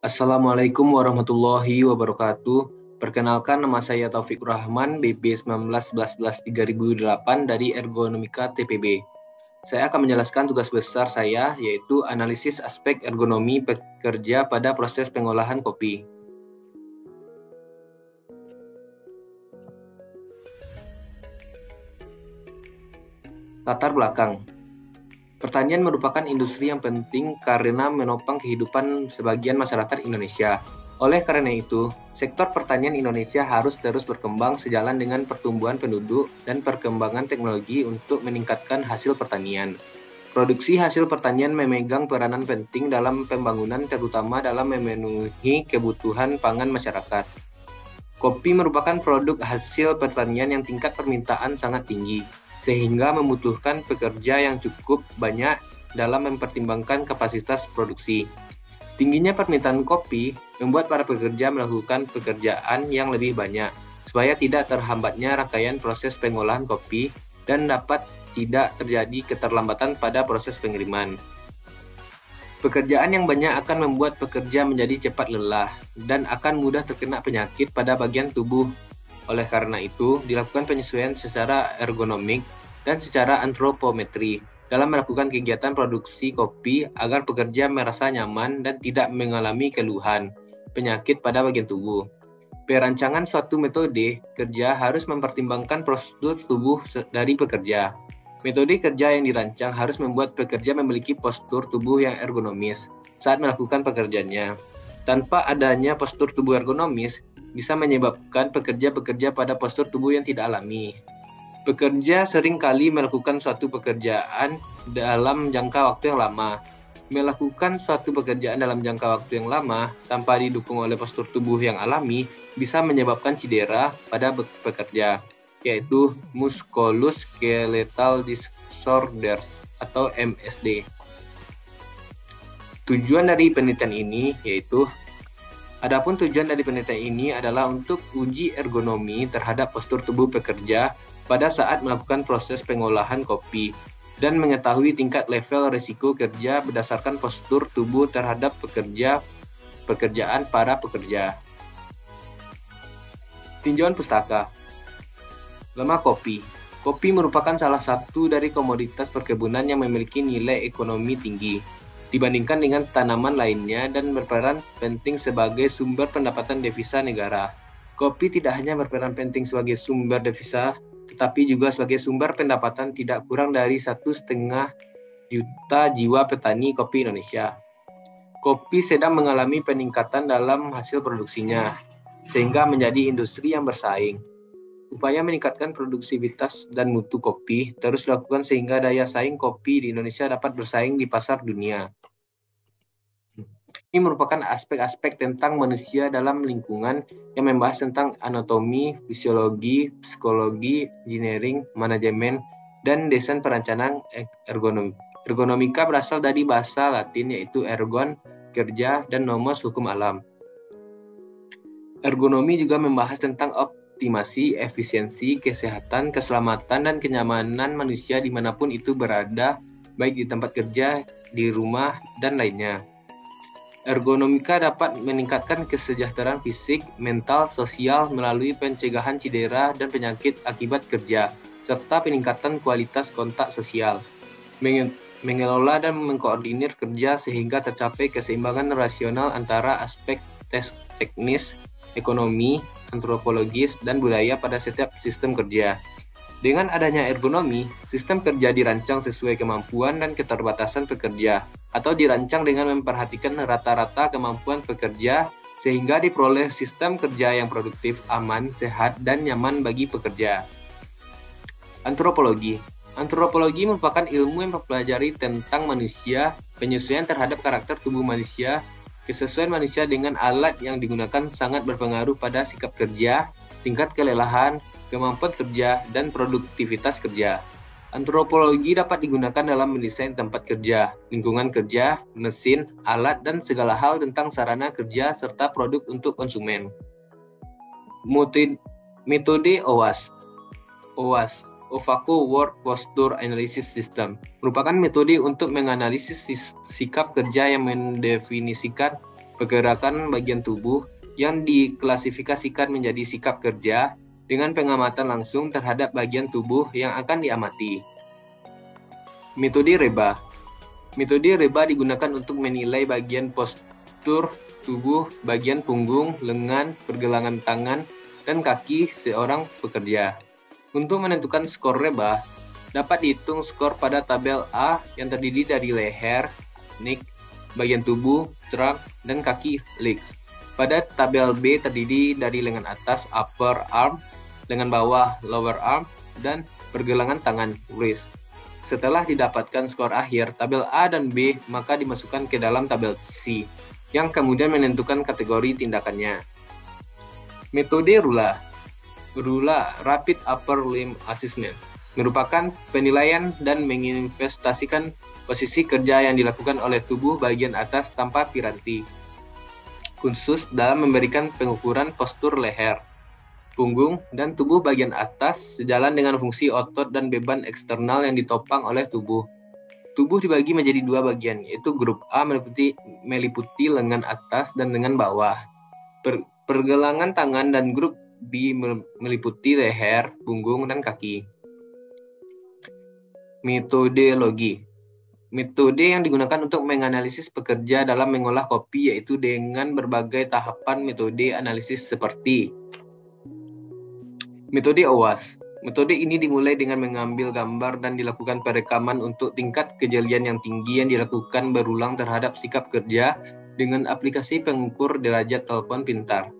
Assalamualaikum warahmatullahi wabarakatuh. Perkenalkan, nama saya Taufik Rahman, BB 1911-3008 dari Ergonomika TPB. Saya akan menjelaskan tugas besar saya, yaitu analisis aspek ergonomi pekerja pada proses pengolahan kopi. Latar belakang. Pertanian merupakan industri yang penting karena menopang kehidupan sebagian masyarakat Indonesia. Oleh karena itu, sektor pertanian Indonesia harus terus berkembang sejalan dengan pertumbuhan penduduk dan perkembangan teknologi untuk meningkatkan hasil pertanian. Produksi hasil pertanian memegang peranan penting dalam pembangunan, terutama dalam memenuhi kebutuhan pangan masyarakat. Kopi merupakan produk hasil pertanian yang tingkat permintaan sangat tinggi, sehingga membutuhkan pekerja yang cukup banyak dalam mempertimbangkan kapasitas produksi. Tingginya permintaan kopi membuat para pekerja melakukan pekerjaan yang lebih banyak, supaya tidak terhambatnya rangkaian proses pengolahan kopi dan dapat tidak terjadi keterlambatan pada proses pengiriman. Pekerjaan yang banyak akan membuat pekerja menjadi cepat lelah dan akan mudah terkena penyakit pada bagian tubuh. Oleh karena itu, dilakukan penyesuaian secara ergonomik dan secara antropometri dalam melakukan kegiatan produksi kopi agar pekerja merasa nyaman dan tidak mengalami keluhan, penyakit pada bagian tubuh. Perancangan suatu metode kerja harus mempertimbangkan postur tubuh dari pekerja. Metode kerja yang dirancang harus membuat pekerja memiliki postur tubuh yang ergonomis saat melakukan pekerjaannya. Tanpa adanya postur tubuh ergonomis, bisa menyebabkan pekerja bekerja pada postur tubuh yang tidak alami. Pekerja sering kali melakukan suatu pekerjaan dalam jangka waktu yang lama. Melakukan suatu pekerjaan dalam jangka waktu yang lama tanpa didukung oleh postur tubuh yang alami bisa menyebabkan cedera pada pekerja, yaitu Musculoskeletal Disorders atau MSD. Tujuan dari penelitian ini Adapun tujuan dari penelitian ini adalah untuk uji ergonomi terhadap postur tubuh pekerja pada saat melakukan proses pengolahan kopi dan mengetahui tingkat level risiko kerja berdasarkan postur tubuh terhadap pekerjaan para pekerja. Tinjauan pustaka. Lemah kopi. Kopi merupakan salah satu dari komoditas perkebunan yang memiliki nilai ekonomi tinggi dibandingkan dengan tanaman lainnya dan berperan penting sebagai sumber pendapatan devisa negara. Kopi tidak hanya berperan penting sebagai sumber devisa, tetapi juga sebagai sumber pendapatan tidak kurang dari 1,5 juta jiwa petani kopi Indonesia. Kopi sedang mengalami peningkatan dalam hasil produksinya, sehingga menjadi industri yang bersaing. Upaya meningkatkan produktivitas dan mutu kopi terus dilakukan sehingga daya saing kopi di Indonesia dapat bersaing di pasar dunia. Ini merupakan aspek-aspek tentang manusia dalam lingkungan yang membahas tentang anatomi, fisiologi, psikologi, engineering, manajemen, dan desain perencanaan ergonomi. Ergonomika berasal dari bahasa Latin yaitu ergon, kerja, dan nomos, hukum alam. Ergonomi juga membahas tentang optimasi, efisiensi, kesehatan, keselamatan, dan kenyamanan manusia dimanapun itu berada, baik di tempat kerja, di rumah, dan lainnya. Ergonomika dapat meningkatkan kesejahteraan fisik, mental, sosial melalui pencegahan cedera dan penyakit akibat kerja, serta peningkatan kualitas kontak sosial. Mengelola dan mengkoordinir kerja sehingga tercapai keseimbangan rasional antara aspek teknis, ekonomi, antropologis, dan budaya pada setiap sistem kerja. Dengan adanya ergonomi, sistem kerja dirancang sesuai kemampuan dan keterbatasan pekerja, atau dirancang dengan memperhatikan rata-rata kemampuan pekerja sehingga diperoleh sistem kerja yang produktif, aman, sehat, dan nyaman bagi pekerja. Antropologi. Antropologi merupakan ilmu yang mempelajari tentang manusia, penyesuaian terhadap karakter tubuh manusia. Kesesuaian manusia dengan alat yang digunakan sangat berpengaruh pada sikap kerja, tingkat kelelahan, kemampuan kerja, dan produktivitas kerja. Antropologi dapat digunakan dalam mendesain tempat kerja, lingkungan kerja, mesin, alat, dan segala hal tentang sarana kerja serta produk untuk konsumen. Metode OWAS. Ovako Work Posture Analysis System merupakan metode untuk menganalisis sikap kerja yang mendefinisikan pergerakan bagian tubuh yang diklasifikasikan menjadi sikap kerja dengan pengamatan langsung terhadap bagian tubuh yang akan diamati. Metode Reba. Metode Reba digunakan untuk menilai bagian postur tubuh, bagian punggung, lengan, pergelangan tangan, dan kaki seorang pekerja. Untuk menentukan skor Reba, dapat dihitung skor pada tabel A yang terdiri dari leher, neck, bagian tubuh, trunk, dan kaki, legs. Pada tabel B terdiri dari lengan atas, upper arm, lengan bawah, lower arm, dan pergelangan tangan, wrist. Setelah didapatkan skor akhir, tabel A dan B maka dimasukkan ke dalam tabel C, yang kemudian menentukan kategori tindakannya. Metode RULA. RULA, Rapid Upper Limb Assessment, merupakan penilaian dan menginvestasikan posisi kerja yang dilakukan oleh tubuh bagian atas tanpa piranti, khusus dalam memberikan pengukuran postur leher, punggung, dan tubuh bagian atas sejalan dengan fungsi otot dan beban eksternal yang ditopang oleh tubuh. Tubuh dibagi menjadi dua bagian, yaitu grup A meliputi lengan atas dan lengan bawah, pergelangan tangan, dan grup B meliputi leher, punggung, dan kaki. Metodologi. Metode yang digunakan untuk menganalisis pekerja dalam mengolah kopi yaitu dengan berbagai tahapan metode analisis seperti metode OWASP. Metode ini dimulai dengan mengambil gambar dan dilakukan perekaman untuk tingkat kejelian yang tinggi yang dilakukan berulang terhadap sikap kerja dengan aplikasi pengukur derajat telepon pintar.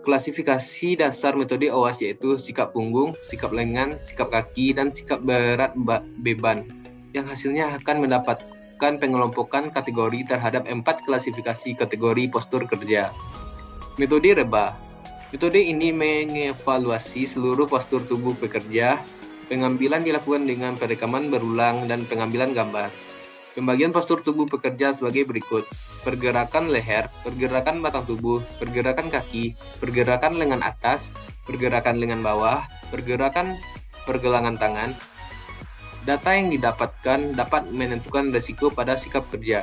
Klasifikasi dasar metode OWASP yaitu sikap punggung, sikap lengan, sikap kaki, dan sikap berat beban, yang hasilnya akan mendapatkan pengelompokan kategori terhadap 4 klasifikasi kategori postur kerja. Metode Reba. Metode ini mengevaluasi seluruh postur tubuh pekerja. Pengambilan dilakukan dengan perekaman berulang dan pengambilan gambar. Pembagian postur tubuh pekerja sebagai berikut: pergerakan leher, pergerakan batang tubuh, pergerakan kaki, pergerakan lengan atas, pergerakan lengan bawah, pergerakan pergelangan tangan. Data yang didapatkan dapat menentukan risiko pada sikap kerja.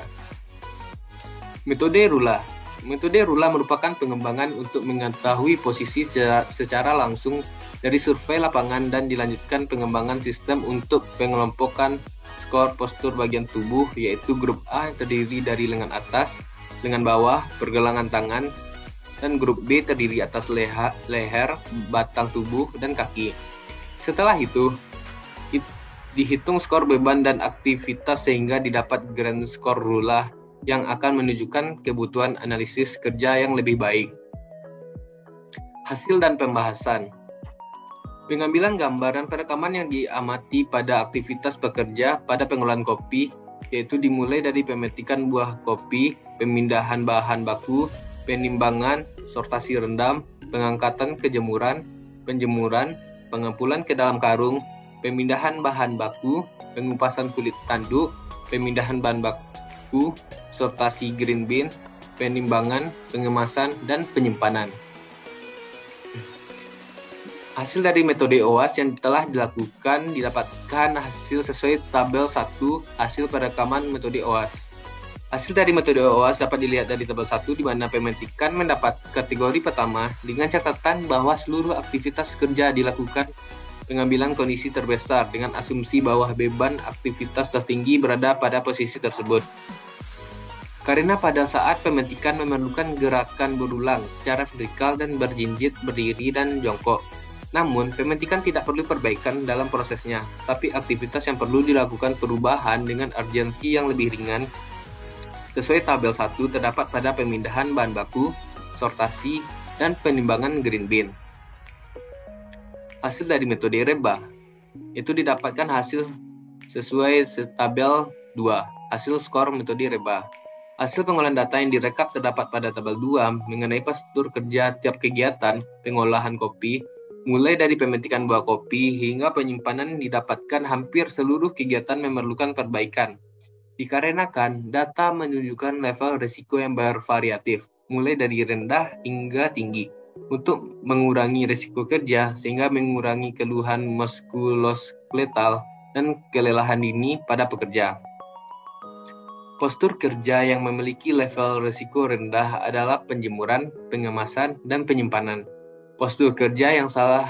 Metode RULA. Metode RULA merupakan pengembangan untuk mengetahui posisi secara langsung dari survei lapangan dan dilanjutkan pengembangan sistem untuk pengelompokan skor postur bagian tubuh, yaitu grup A yang terdiri dari lengan atas, lengan bawah, pergelangan tangan, dan grup B terdiri atas leher, batang tubuh, dan kaki. Setelah itu, dihitung skor beban dan aktivitas sehingga didapat grand skor RULA yang akan menunjukkan kebutuhan analisis kerja yang lebih baik. Hasil dan pembahasan. Pengambilan gambar dan perekaman yang diamati pada aktivitas pekerja pada pengolahan kopi, yaitu dimulai dari pemetikan buah kopi, pemindahan bahan baku, penimbangan, sortasi rendam, pengangkatan ke jemuran, penjemuran, pengumpulan ke dalam karung, pemindahan bahan baku, pengupasan kulit tanduk, pemindahan bahan baku, sortasi green bean, penimbangan, pengemasan, dan penyimpanan. Hasil dari metode OWASP yang telah dilakukan didapatkan hasil sesuai tabel 1 hasil perekaman metode OWASP. Hasil dari metode OWASP dapat dilihat dari tabel 1 di mana pemetikan mendapat kategori pertama dengan catatan bahwa seluruh aktivitas kerja dilakukan pengambilan kondisi terbesar dengan asumsi bahwa beban aktivitas tertinggi berada pada posisi tersebut. Karena pada saat pemetikan memerlukan gerakan berulang secara vertikal dan berjinjit, berdiri, dan jongkok. Namun, pemetikan tidak perlu perbaikan dalam prosesnya, tapi aktivitas yang perlu dilakukan perubahan dengan urgensi yang lebih ringan. Sesuai tabel 1 terdapat pada pemindahan bahan baku, sortasi, dan penimbangan green bean. Hasil dari metode Reba, itu didapatkan hasil sesuai tabel 2, hasil skor metode Reba. Hasil pengolahan data yang direkap terdapat pada tabel 2 mengenai postur kerja tiap kegiatan pengolahan kopi. Mulai dari pemetikan buah kopi hingga penyimpanan didapatkan hampir seluruh kegiatan memerlukan perbaikan. Dikarenakan data menunjukkan level risiko yang bervariatif, mulai dari rendah hingga tinggi, untuk mengurangi risiko kerja sehingga mengurangi keluhan muskuloskeletal dan kelelahan dini pada pekerja. Postur kerja yang memiliki level risiko rendah adalah penjemuran, pengemasan, dan penyimpanan. Postur kerja yang salah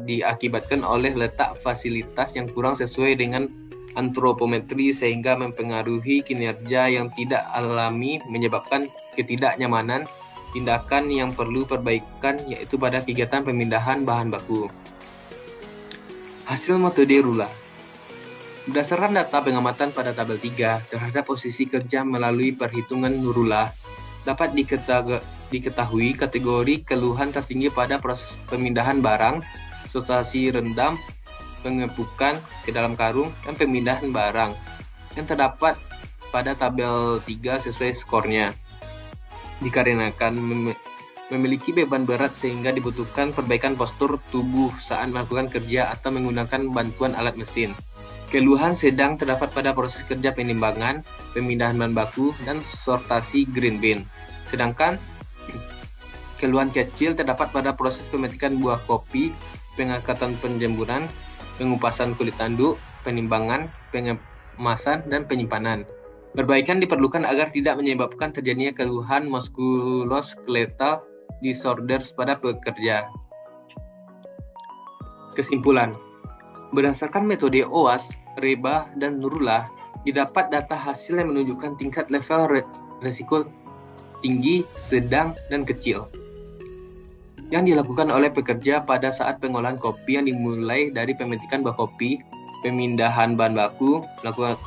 diakibatkan oleh letak fasilitas yang kurang sesuai dengan antropometri sehingga mempengaruhi kinerja yang tidak alami, menyebabkan ketidaknyamanan. Tindakan yang perlu perbaikan yaitu pada kegiatan pemindahan bahan baku. Hasil metode RULA. Berdasarkan data pengamatan pada tabel 3 terhadap posisi kerja melalui perhitungan RULA, dapat diketahui kategori keluhan tertinggi pada proses pemindahan barang, sortasi rendam, pengepukan ke dalam karung, dan pemindahan barang yang terdapat pada tabel 3 sesuai skornya. Dikarenakan memiliki beban berat sehingga dibutuhkan perbaikan postur tubuh saat melakukan kerja atau menggunakan bantuan alat mesin. Keluhan sedang terdapat pada proses kerja penimbangan, pemindahan bahan baku, dan sortasi green bin. Sedangkan keluhan kecil terdapat pada proses pemetikan buah kopi, pengangkatan penjemuran, pengupasan kulit tanduk, penimbangan, pengemasan, dan penyimpanan. Perbaikan diperlukan agar tidak menyebabkan terjadinya keluhan muskuloskeletal disorders pada pekerja. Kesimpulan. Berdasarkan metode OWASP, REBA, dan RULA, didapat data hasil yang menunjukkan tingkat level risiko tinggi, sedang, dan kecil yang dilakukan oleh pekerja pada saat pengolahan kopi yang dimulai dari pemetikan buah kopi, pemindahan bahan baku,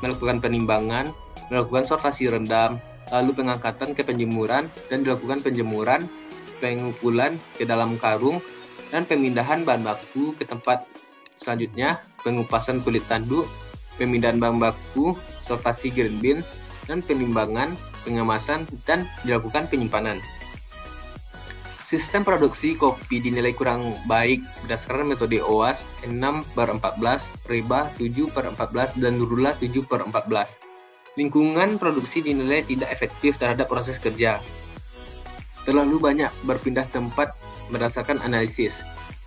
melakukan penimbangan, melakukan sortasi rendam, lalu pengangkatan ke penjemuran, dan dilakukan penjemuran, pengukulan ke dalam karung, dan pemindahan bahan baku ke tempat selanjutnya, pengupasan kulit tanduk, pemindahan bahan baku, sortasi green bin, dan penimbangan, pengemasan, dan dilakukan penyimpanan. Sistem produksi kopi dinilai kurang baik berdasarkan metode OWASP 6/14, REBA 7/14, dan RULA 7/14. Lingkungan produksi dinilai tidak efektif terhadap proses kerja. Terlalu banyak berpindah tempat berdasarkan analisis.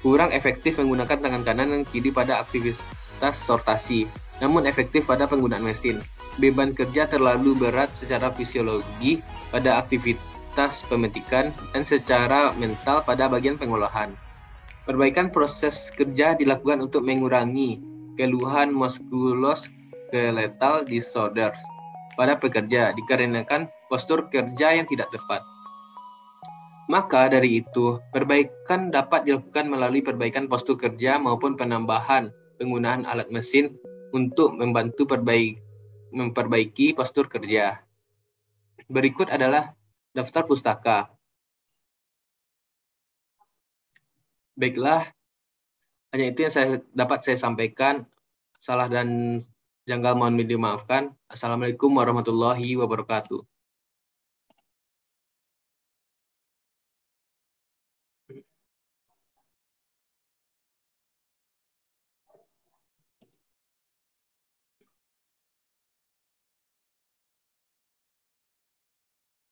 Kurang efektif menggunakan tangan kanan dan kiri pada aktivitas sortasi, namun efektif pada penggunaan mesin. Beban kerja terlalu berat secara fisiologi pada aktivitas pemetikan dan secara mental pada bagian pengolahan. Perbaikan proses kerja dilakukan untuk mengurangi keluhan muskuloskeletal disorders pada pekerja dikarenakan postur kerja yang tidak tepat. Maka dari itu, perbaikan dapat dilakukan melalui perbaikan postur kerja maupun penambahan penggunaan alat mesin untuk membantu memperbaiki postur kerja. Berikut adalah daftar pustaka. Baiklah, hanya itu yang dapat saya sampaikan. Salah dan janggal mohon dimaafkan. Assalamualaikum warahmatullahi wabarakatuh.